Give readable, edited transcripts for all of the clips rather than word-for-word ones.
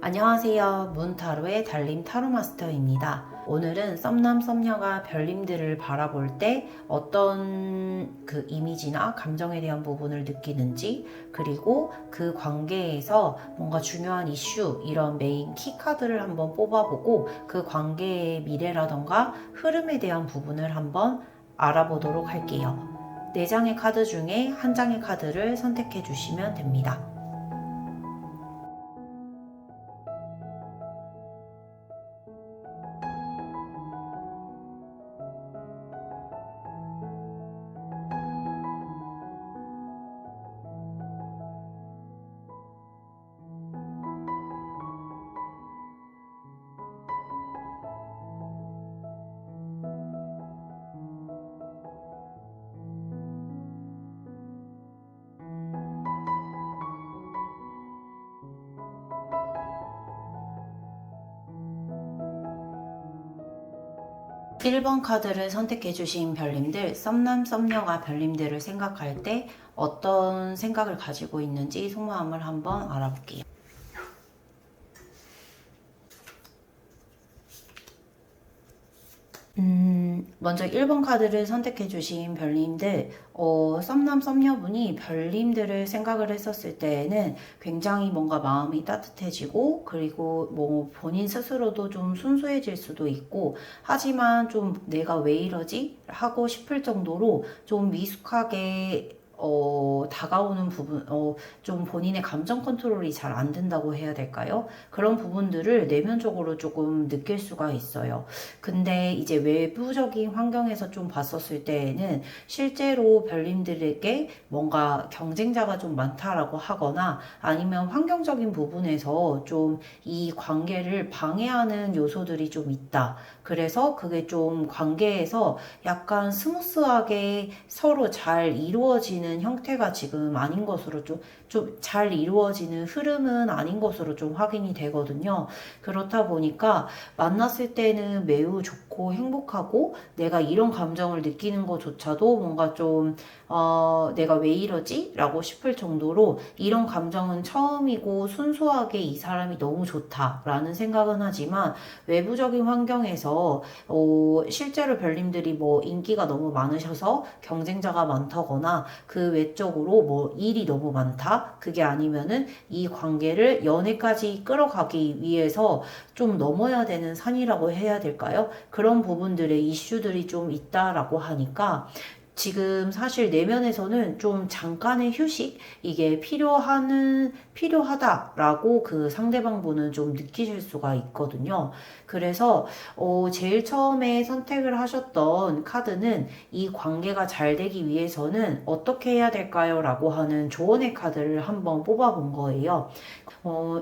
안녕하세요. 문타로의 달림 타로마스터입니다. 오늘은 썸남 썸녀가 별님들을 바라볼 때 어떤 그 이미지나 감정에 대한 부분을 느끼는지, 그리고 그 관계에서 뭔가 중요한 이슈, 이런 메인 키카드를 한번 뽑아보고 그 관계의 미래라던가 흐름에 대한 부분을 한번 알아보도록 할게요. 4장의 카드 중에 한 장의 카드를 선택해 주시면 됩니다. 1번 카드를 선택해 주신 별님들, 썸남 썸녀가 별님들을 생각할 때 어떤 생각을 가지고 있는지 속마음을 한번 알아볼게요. 먼저 1번 카드를 선택해 주신 별님들, 썸남 썸녀분이 별님들을 생각을 했었을 때에는 굉장히 뭔가 마음이 따뜻해지고, 그리고 뭐 본인 스스로도 좀 순수해질 수도 있고, 하지만 좀 내가 왜 이러지? 하고 싶을 정도로 좀 미숙하게 다가오는 부분, 좀 본인의 감정 컨트롤이 잘 안 된다고 해야 될까요? 그런 부분들을 내면적으로 조금 느낄 수가 있어요. 근데 이제 외부적인 환경에서 좀 봤었을 때에는 실제로 별님들에게 뭔가 경쟁자가 좀 많다라고 하거나 아니면 환경적인 부분에서 좀 이 관계를 방해하는 요소들이 좀 있다. 그래서 그게 좀 관계에서 약간 스무스하게 서로 잘 이루어지는 형태가 지금 아닌 것으로 좀 잘 이루어지는 흐름은 아닌 것으로 좀 확인이 되거든요. 그렇다 보니까 만났을 때는 매우 좋고 행복하고 내가 이런 감정을 느끼는 것조차도 뭔가 좀 내가 왜 이러지? 라고 싶을 정도로 이런 감정은 처음이고 순수하게 이 사람이 너무 좋다라는 생각은 하지만 외부적인 환경에서 실제로 별님들이 뭐 인기가 너무 많으셔서 경쟁자가 많다거나 그 외적으로 뭐 일이 너무 많다? 그게 아니면은 이 관계를 연애까지 끌어가기 위해서 좀 넘어야 되는 산이라고 해야 될까요? 그런 부분들의 이슈들이 좀 있다라고 하니까 지금 사실 내면에서는 좀 잠깐의 휴식 이게 필요하다라고 그 상대방분은 좀 느끼실 수가 있거든요. 그래서 제일 처음에 선택을 하셨던 카드는 이 관계가 잘 되기 위해서는 어떻게 해야 될까요? 라고 하는 조언의 카드를 한번 뽑아본 거예요.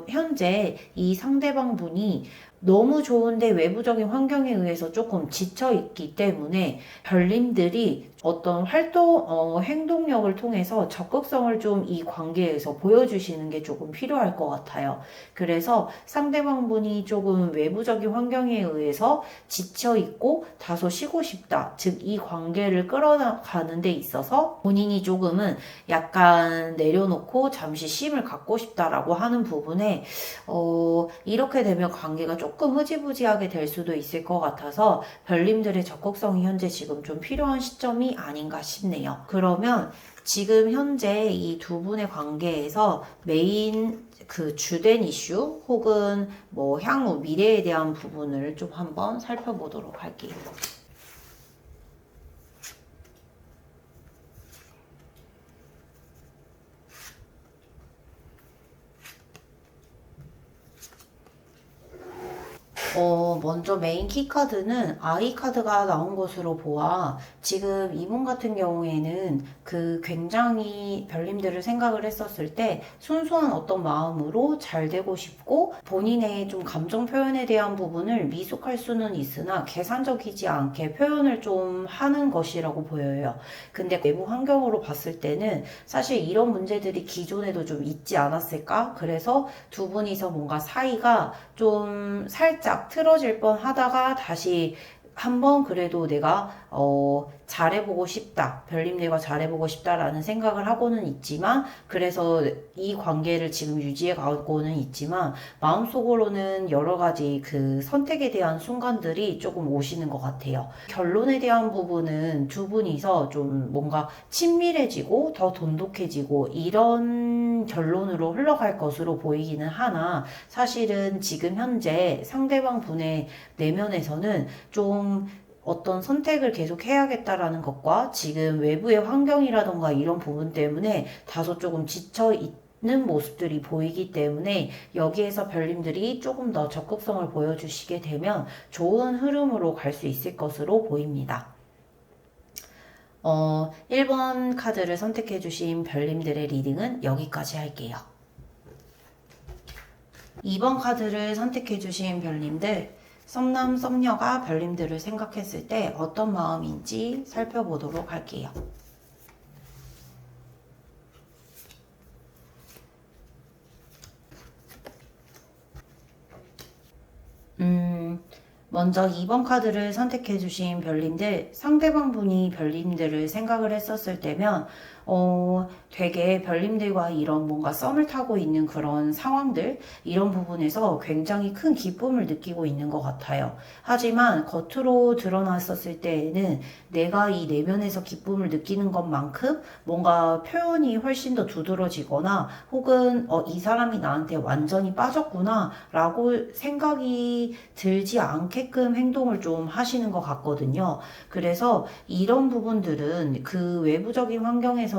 현재 이 상대방 분이 너무 좋은데 외부적인 환경에 의해서 조금 지쳐있기 때문에 별님들이 어떤 행동력을 통해서 적극성을 좀 이 관계에서 보여주시는 게 조금 필요할 것 같아요. 그래서 상대방 분이 조금 외부적인 환경에 의해서 지쳐있고 다소 쉬고 싶다. 즉, 이 관계를 끌어가는 데 있어서 본인이 조금은 약간 내려놓고 잠시 쉼을 갖고 싶다라고 하는 부분에 이렇게 되면 관계가 조금 흐지부지하게 될 수도 있을 것 같아서 별님들의 적극성이 현재 지금 좀 필요한 시점이 아닌가 싶네요. 그러면 지금 현재 이 두 분의 관계에서 메인 그 주된 이슈 혹은 뭐 향후 미래에 대한 부분을 좀 한번 살펴보도록 할게요. 먼저 메인 키카드는 아이 카드가 나온 것으로 보아 지금 이분 같은 경우에는 그 굉장히 별님들을 생각을 했었을 때 순수한 어떤 마음으로 잘 되고 싶고 본인의 좀 감정 표현에 대한 부분을 미숙할 수는 있으나 계산적이지 않게 표현을 좀 하는 것이라고 보여요. 근데 외부 환경으로 봤을 때는 사실 이런 문제들이 기존에도 좀 있지 않았을까? 그래서 두 분이서 뭔가 사이가 좀 살짝 틀어질 뻔 하다가 다시 한번 그래도 내가 잘해보고 싶다, 별님들과 잘해보고 싶다라는 생각을 하고는 있지만, 그래서 이 관계를 지금 유지해 가고는 있지만 마음속으로는 여러 가지 그 선택에 대한 순간들이 조금 오시는 것 같아요. 결론에 대한 부분은 두 분이서 좀 뭔가 친밀해지고 더 돈독해지고 이런 결론으로 흘러갈 것으로 보이기는 하나, 사실은 지금 현재 상대방 분의 내면에서는 좀 어떤 선택을 계속 해야겠다라는 것과 지금 외부의 환경이라던가 이런 부분 때문에 다소 조금 지쳐 있는 모습들이 보이기 때문에, 여기에서 별님들이 조금 더 적극성을 보여주시게 되면 좋은 흐름으로 갈 수 있을 것으로 보입니다. 1번 카드를 선택해주신 별님들의 리딩은 여기까지 할게요. 2번 카드를 선택해주신 별님들, 썸남, 썸녀가 별님들을 생각했을 때 어떤 마음인지 살펴보도록 할게요. 먼저 2번 카드를 선택해주신 별님들, 상대방 분이 별님들을 생각을 했었을 때면, 되게 별님들과 이런 뭔가 썸을 타고 있는 그런 상황들, 이런 부분에서 굉장히 큰 기쁨을 느끼고 있는 것 같아요. 하지만 겉으로 드러났었을 때에는 내가 이 내면에서 기쁨을 느끼는 것만큼 뭔가 표현이 훨씬 더 두드러지거나, 혹은 이 사람이 나한테 완전히 빠졌구나 라고 생각이 들지 않게끔 행동을 좀 하시는 것 같거든요. 그래서 이런 부분들은 그 외부적인 환경에서는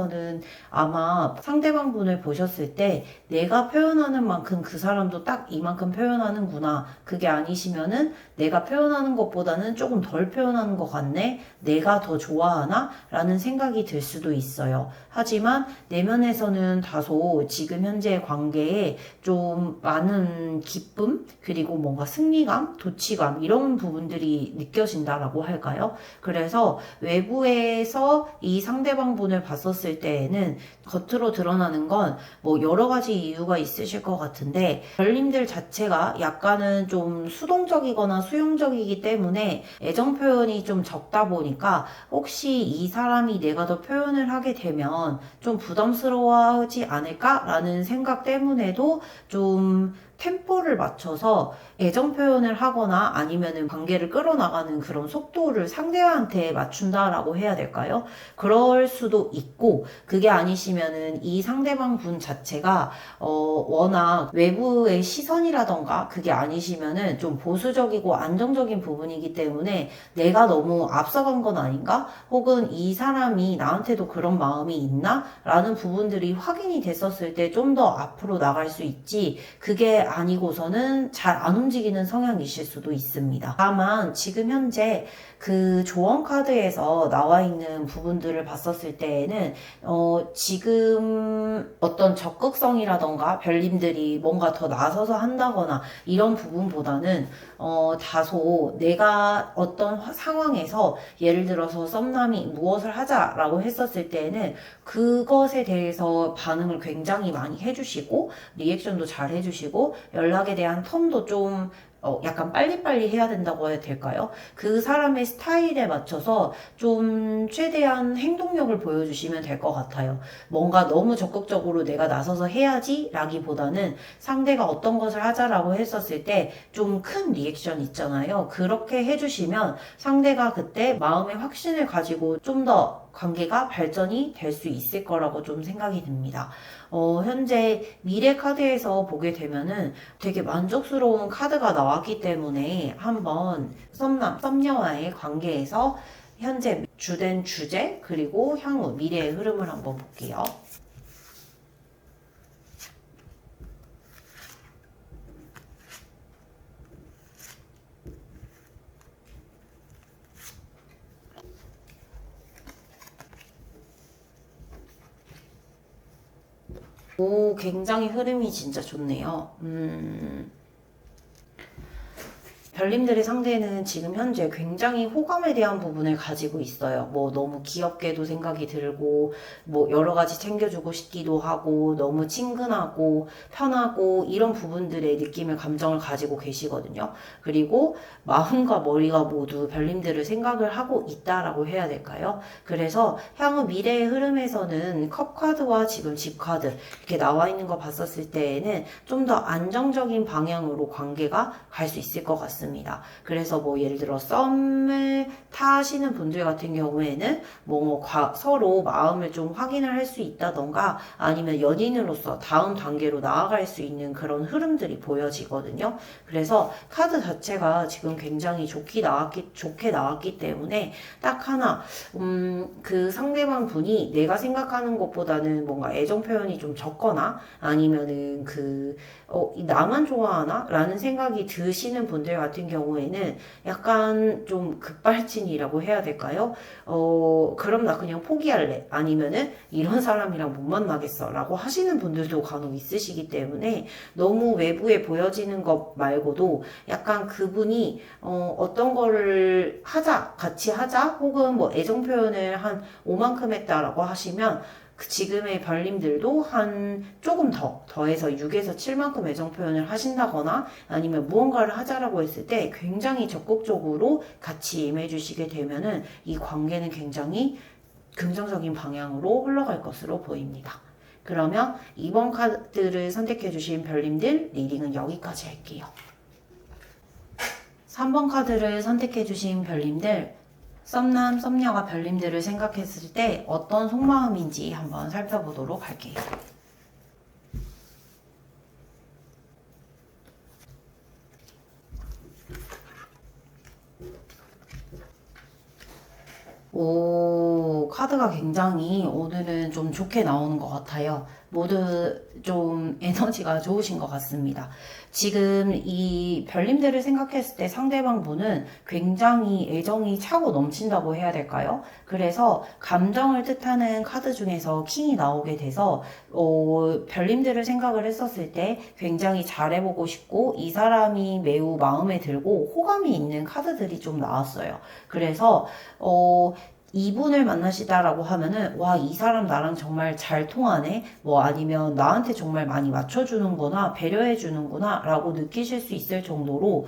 아마 상대방 분을 보셨을 때 내가 표현하는 만큼 그 사람도 딱 이만큼 표현하는구나, 그게 아니시면은 내가 표현하는 것보다는 조금 덜 표현하는 것 같네, 내가 더 좋아하나? 라는 생각이 들 수도 있어요. 하지만 내면에서는 다소 지금 현재 관계에 좀 많은 기쁨, 그리고 뭔가 승리감, 도취감, 이런 부분들이 느껴진다라고 할까요? 그래서 외부에서 이 상대방 분을 봤었을 때에는 겉으로 드러나는 건 뭐 여러 가지 이유가 있으실 것 같은데, 별님들 자체가 약간은 좀 수동적이거나 수용적이기 때문에 애정 표현이 좀 적다 보니까 혹시 이 사람이 내가 더 표현을 하게 되면 좀 부담스러워하지 않을까라는 생각 때문에도 좀 템포를 맞춰서 애정 표현을 하거나 아니면은 관계를 끌어나가는 그런 속도를 상대한테 맞춘다라고 해야 될까요? 그럴 수도 있고, 그게 아니시면은 이 상대방 분 자체가 워낙 외부의 시선이라던가 그게 아니시면은 좀 보수적이고 안정적인 부분이기 때문에 내가 너무 앞서간 건 아닌가? 혹은 이 사람이 나한테도 그런 마음이 있나? 라는 부분들이 확인이 됐었을 때 좀 더 앞으로 나갈 수 있지, 그게 아니고서는 잘 안 움직이는 성향이실 수도 있습니다. 다만 지금 현재 그 조언 카드에서 나와 있는 부분들을 봤었을 때에는 지금 어떤 적극성이라던가 별님들이 뭔가 더 나서서 한다거나 이런 부분보다는 다소 내가 어떤 상황에서 예를 들어서 썸남이 무엇을 하자라고 했었을 때에는 그것에 대해서 반응을 굉장히 많이 해주시고 리액션도 잘 해주시고 연락에 대한 텀도 좀 약간 빨리빨리 해야 된다고 해야 될까요? 그 사람의 스타일에 맞춰서 좀 최대한 행동력을 보여주시면 될 것 같아요. 뭔가 너무 적극적으로 내가 나서서 해야지 라기보다는 상대가 어떤 것을 하자라고 했었을 때 좀 큰 리액션 있잖아요. 그렇게 해주시면 상대가 그때 마음의 확신을 가지고 좀 더 관계가 발전이 될 수 있을 거라고 좀 생각이 듭니다. 현재 미래 카드에서 보게 되면은 되게 만족스러운 카드가 나왔기 때문에 한번 썸남, 썸녀와의 관계에서 현재 주된 주제, 그리고 향후 미래의 흐름을 한번 볼게요. 오, 굉장히 흐름이 진짜 좋네요. 별님들의 상대는 지금 현재 굉장히 호감에 대한 부분을 가지고 있어요. 뭐 너무 귀엽게도 생각이 들고, 뭐 여러 가지 챙겨주고 싶기도 하고, 너무 친근하고, 편하고, 이런 부분들의 느낌을, 감정을 가지고 계시거든요. 그리고 마음과 머리가 모두 별님들을 생각을 하고 있다라고 해야 될까요? 그래서 향후 미래의 흐름에서는 컵 카드와 지금 집 카드, 이렇게 나와 있는 거 봤었을 때에는 좀 더 안정적인 방향으로 관계가 갈 수 있을 것 같습니다. 그래서 뭐 예를 들어 썸을 타시는 분들 같은 경우에는 서로 마음을 좀 확인을 할 수 있다던가 아니면 연인으로서 다음 단계로 나아갈 수 있는 그런 흐름들이 보여지거든요. 그래서 카드 자체가 지금 굉장히 좋게 나왔기 때문에 딱 하나, 그 상대방 분이 내가 생각하는 것보다는 뭔가 애정 표현이 좀 적거나 아니면은 나만 좋아하나? 라는 생각이 드시는 분들 같은 경우에는 약간 좀 급발진이라고 해야 될까요? 그럼 나 그냥 포기할래. 아니면은 이런 사람이랑 못 만나겠어. 라고 하시는 분들도 간혹 있으시기 때문에 너무 외부에 보여지는 것 말고도 약간 그분이 어떤 거를 같이 하자, 혹은 뭐 애정 표현을 한 5만큼 했다라고 하시면 지금의 별님들도 조금 더해서 6에서 7만큼 애정 표현을 하신다거나 아니면 무언가를 하자라고 했을 때 굉장히 적극적으로 같이 임해주시게 되면은 이 관계는 굉장히 긍정적인 방향으로 흘러갈 것으로 보입니다. 그러면 2번 카드를 선택해주신 별님들 리딩은 여기까지 할게요. 3번 카드를 선택해주신 별님들, 썸남, 썸녀가 별님들을 생각했을 때 어떤 속마음인지 한번 살펴보도록 할게요. 오, 카드가 굉장히 오늘은 좀 좋게 나오는 것 같아요. 모두 좀 에너지가 좋으신 것 같습니다. 지금 이 별님들을 생각했을 때 상대방 분은 굉장히 애정이 차고 넘친다고 해야 될까요? 그래서 감정을 뜻하는 카드 중에서 킹이 나오게 돼서 별님들을 생각을 했었을 때 굉장히 잘해보고 싶고 이 사람이 매우 마음에 들고 호감이 있는 카드들이 좀 나왔어요. 그래서 이분을 만나시다라고 하면은 와, 이 사람 나랑 정말 잘 통하네, 뭐 아니면 나한테 정말 많이 맞춰주는구나, 배려해주는구나 라고 느끼실 수 있을 정도로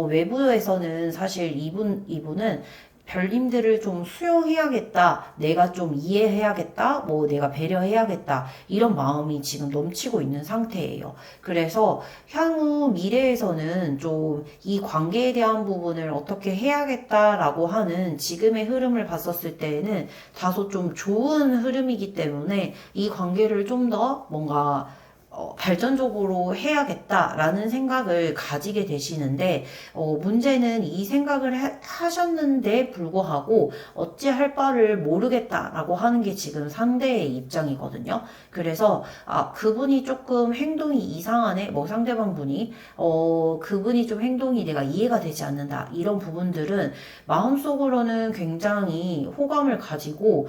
외부에서는 사실 이분은 별님들을 좀 수용해야겠다, 내가 좀 이해해야겠다, 뭐 내가 배려해야겠다, 이런 마음이 지금 넘치고 있는 상태예요. 그래서 향후 미래에서는 좀 이 관계에 대한 부분을 어떻게 해야겠다라고 하는 지금의 흐름을 봤었을 때에는 다소 좀 좋은 흐름이기 때문에 이 관계를 좀 더 뭔가 발전적으로 해야겠다라는 생각을 가지게 되시는데, 문제는 이 생각을 하셨는데 불구하고 어찌할 바를 모르겠다라고 하는 게 지금 상대의 입장이거든요. 그래서 그분이 조금 행동이 이상하네, 뭐 상대방 분이 그분이 좀 행동이 내가 이해가 되지 않는다, 이런 부분들은 마음속으로는 굉장히 호감을 가지고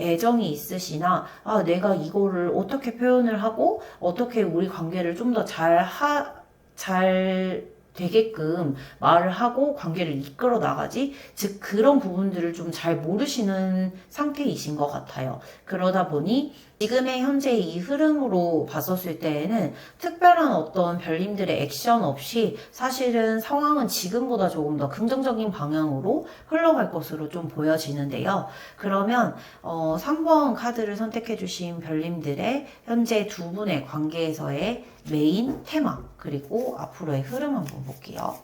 애정이 있으시나 내가 이거를 어떻게 표현을 하고 어떻게 우리 관계를 좀 더 잘 되게끔 말을 하고 관계를 이끌어 나가지? 즉, 그런 부분들을 좀 잘 모르시는 상태이신 것 같아요. 그러다 보니 지금의 현재 이 흐름으로 봤었을 때에는 특별한 어떤 별님들의 액션 없이 사실은 상황은 지금보다 조금 더 긍정적인 방향으로 흘러갈 것으로 좀 보여지는데요. 그러면 3번 카드를 선택해 주신 별님들의 현재 두 분의 관계에서의 메인 테마, 그리고 앞으로의 흐름 한번 볼게요.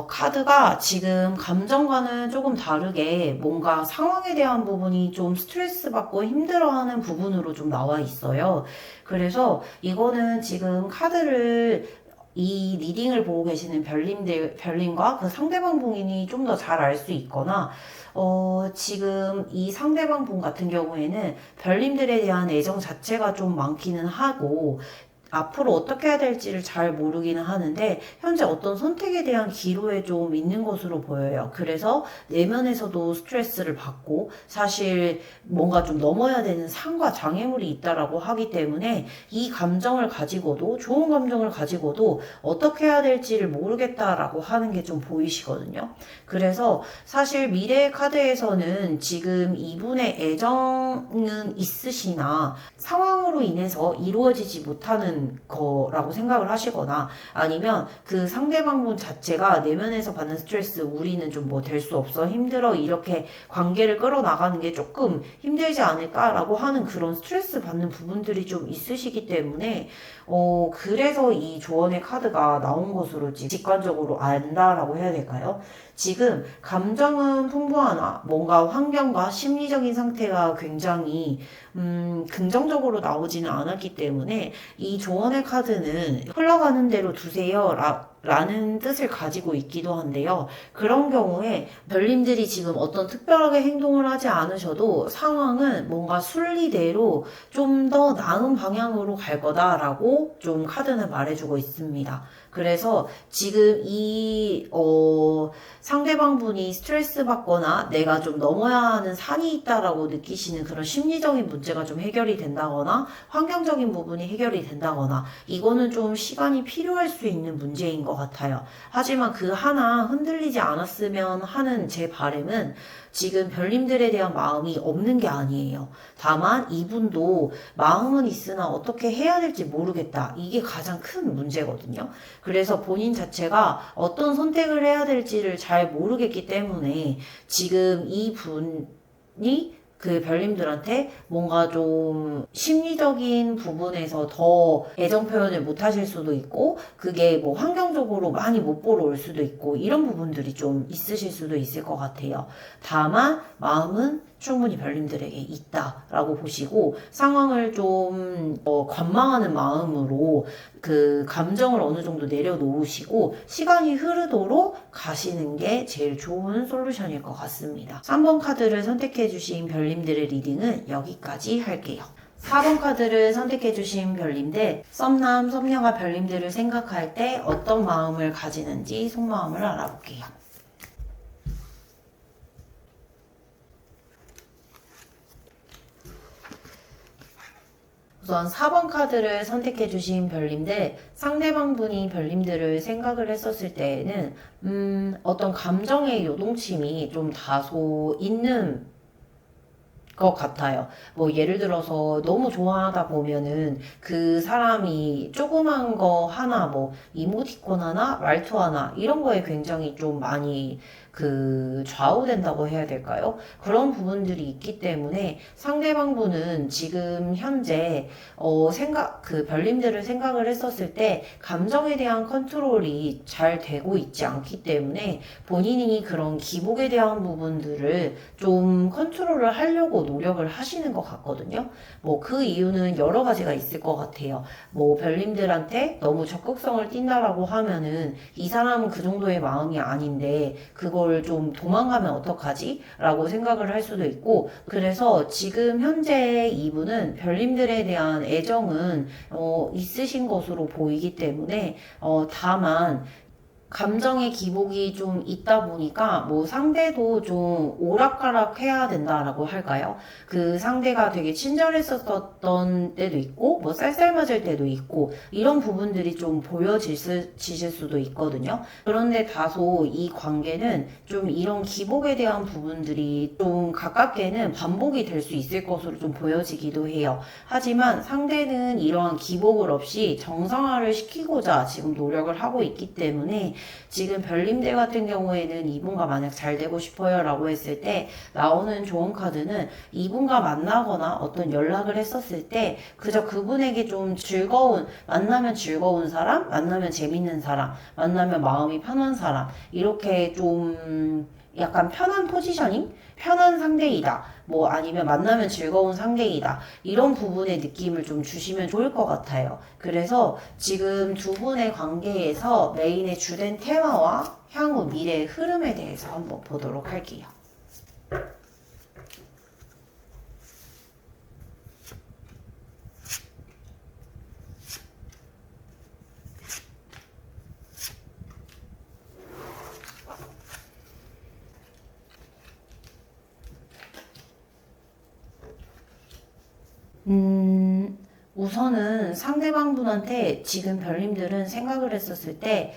카드가 지금 감정과는 조금 다르게 뭔가 상황에 대한 부분이 좀 스트레스 받고 힘들어하는 부분으로 좀 나와 있어요. 그래서 이거는 지금 카드를 이 리딩을 보고 계시는 별님과 그 상대방 분이 좀 더 잘 알 수 있거나, 지금 이 상대방 분 같은 경우에는 별님들에 대한 애정 자체가 좀 많기는 하고, 앞으로 어떻게 해야 될지를 잘 모르기는 하는데 현재 어떤 선택에 대한 기로에 좀 있는 것으로 보여요. 그래서 내면에서도 스트레스를 받고 사실 뭔가 좀 넘어야 되는 산과 장애물이 있다라고 하기 때문에 이 감정을 가지고도 좋은 감정을 가지고도 어떻게 해야 될지를 모르겠다라고 하는 게 좀 보이시거든요. 그래서 사실 미래의 카드에서는 지금 이분의 애정은 있으시나 상황으로 인해서 이루어지지 못하는 거라고 생각을 하시거나 아니면 그 상대방분 자체가 내면에서 받는 스트레스 우리는 좀 뭐 될 수 없어 힘들어 이렇게 관계를 끌어나가는 게 조금 힘들지 않을까라고 하는 그런 스트레스 받는 부분들이 좀 있으시기 때문에 그래서 이 조언의 카드가 나온 것으로 직관적으로 안다라고 해야 될까요? 지금 감정은 풍부하나 뭔가 환경과 심리적인 상태가 굉장히 긍정적으로 나오지는 않았기 때문에 이 조언의 카드는 흘러가는 대로 두세요 라는 뜻을 가지고 있기도 한데요. 그런 경우에 별님들이 지금 어떤 특별하게 행동을 하지 않으셔도 상황은 뭔가 순리대로 좀 더 나은 방향으로 갈 거다라고 좀 카드는 말해주고 있습니다. 그래서 지금 상대방 분이 스트레스 받거나 내가 좀 넘어야 하는 산이 있다라고 느끼시는 그런 심리적인 문제가 좀 해결이 된다거나 환경적인 부분이 해결이 된다거나 이거는 좀 시간이 필요할 수 있는 문제인 것 같아요. 하지만 그 하나 흔들리지 않았으면 하는 제 바람은 지금 별님들에 대한 마음이 없는 게 아니에요. 다만 이분도 마음은 있으나 어떻게 해야 될지 모르겠다. 이게 가장 큰 문제거든요. 그래서 본인 자체가 어떤 선택을 해야 될지를 잘 모르겠기 때문에 지금 이 분이 그 별님들한테 뭔가 좀 심리적인 부분에서 더 애정 표현을 못 하실 수도 있고 그게 뭐 환경적으로 많이 못 보러 올 수도 있고 이런 부분들이 좀 있으실 수도 있을 것 같아요. 다만 마음은 충분히 별님들에게 있다라고 보시고 상황을 좀 관망하는 마음으로 그 감정을 어느 정도 내려놓으시고 시간이 흐르도록 가시는 게 제일 좋은 솔루션일 것 같습니다. 3번 카드를 선택해 주신 별님들의 리딩은 여기까지 할게요. 4번 카드를 선택해주신 별님들, 썸남, 썸녀가 별님들을 생각할 때 어떤 마음을 가지는지 속마음을 알아볼게요. 우선 4번 카드를 선택해주신 별님들, 상대방 분이 별님들을 생각을 했었을 때에는 어떤 감정의 요동침이 좀 다소 있는 것 같아요. 뭐 예를 들어서 너무 좋아하다 보면은 그 사람이 조그만 거 하나 뭐 이모티콘 하나 말투 하나 이런 거에 굉장히 좀 많이 그 좌우된다고 해야 될까요? 그런 부분들이 있기 때문에 상대방 분은 지금 현재 그 별님들을 생각을 했었을 때 감정에 대한 컨트롤이 잘 되고 있지 않기 때문에 본인이 그런 기복에 대한 부분들을 좀 컨트롤을 하려고 노력을 하시는 것 같거든요. 뭐 그 이유는 여러 가지가 있을 것 같아요. 뭐 별님들한테 너무 적극성을 띈다라고 하면은 이 사람은 그 정도의 마음이 아닌데 그걸 좀 도망가면 어떡하지? 라고 생각을 할 수도 있고 그래서 지금 현재 이분은 별님들에 대한 애정은 있으신 것으로 보이기 때문에 다만 감정의 기복이 좀 있다 보니까 뭐 상대도 좀 오락가락 해야 된다라고 할까요? 그 상대가 되게 친절했었던 때도 있고 뭐 쌀쌀맞을 때도 있고 이런 부분들이 좀 보여지실 수도 있거든요. 그런데 다소 이 관계는 좀 이런 기복에 대한 부분들이 좀 가깝게는 반복이 될 수 있을 것으로 좀 보여지기도 해요. 하지만 상대는 이러한 기복을 없이 정상화를 시키고자 지금 노력을 하고 있기 때문에 지금 별님들 같은 경우에는 이분과 만약 잘 되고 싶어요 라고 했을 때 나오는 좋은 카드는 이분과 만나거나 어떤 연락을 했었을 때 그저 그분에게 좀 만나면 즐거운 사람, 만나면 재밌는 사람, 만나면 마음이 편한 사람 이렇게 좀 약간 편한 포지셔닝? 편한 상대이다. 뭐 아니면 만나면 즐거운 상대이다. 이런 부분의 느낌을 좀 주시면 좋을 것 같아요. 그래서 지금 두 분의 관계에서 메인의 주된 테마와 향후 미래의 흐름에 대해서 한번 보도록 할게요. 우선은 상대방분한테 지금 별님들은 생각을 했었을 때,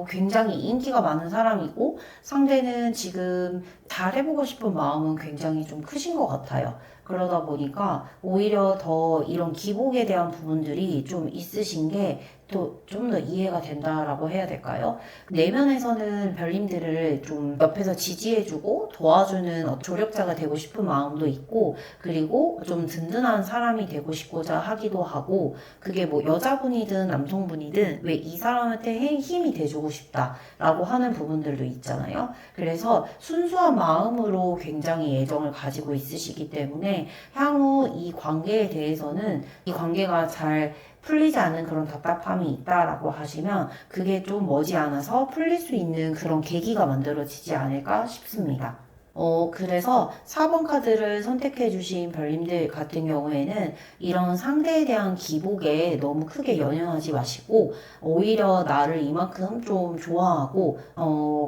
굉장히 인기가 많은 사람이고, 상대는 지금 잘해보고 싶은 마음은 굉장히 좀 크신 것 같아요. 그러다 보니까 오히려 더 이런 기복에 대한 부분들이 좀 있으신 게 또 좀 더 이해가 된다라고 해야 될까요? 내면에서는 별님들을 좀 옆에서 지지해주고 도와주는 조력자가 되고 싶은 마음도 있고, 그리고 좀 든든한 사람이 되고 싶고자 하기도 하고, 그게 뭐 여자분이든 남성분이든 왜 이 사람한테 힘이 돼주고 싶다라고 하는 부분들도 있잖아요. 그래서 순수한 마음으로 굉장히 애정을 가지고 있으시기 때문에 향후 이 관계에 대해서는 이 관계가 잘 풀리지 않는 그런 답답함이 있다라고 하시면 그게 좀 머지않아서 풀릴 수 있는 그런 계기가 만들어지지 않을까 싶습니다. 그래서 4번 카드를 선택해 주신 별님들 같은 경우에는 이런 상대에 대한 기복에 너무 크게 연연하지 마시고, 오히려 나를 이만큼 좀 좋아하고,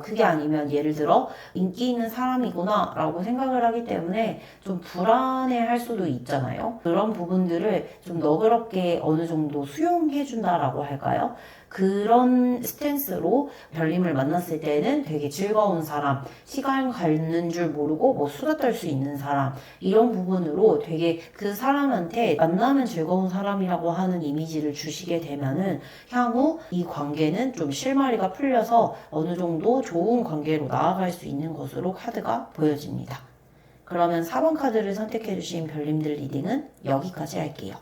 그게 아니면 예를 들어 인기 있는 사람이구나 라고 생각을 하기 때문에 좀 불안해 할 수도 있잖아요. 그런 부분들을 좀 너그럽게 어느 정도 수용해 준다라고 할까요? 그런 스탠스로 별님을 만났을 때는 되게 즐거운 사람, 시간 가는 줄 모르고 뭐 수다 떨 수 있는 사람, 이런 부분으로 되게 그 사람한테 만나면 즐거운 사람이라고 하는 이미지를 주시게 되면은 향후 이 관계는 좀 실마리가 풀려서 어느 정도 좋은 관계로 나아갈 수 있는 것으로 카드가 보여집니다. 그러면 4번 카드를 선택해주신 별님들 리딩은 여기까지 할게요.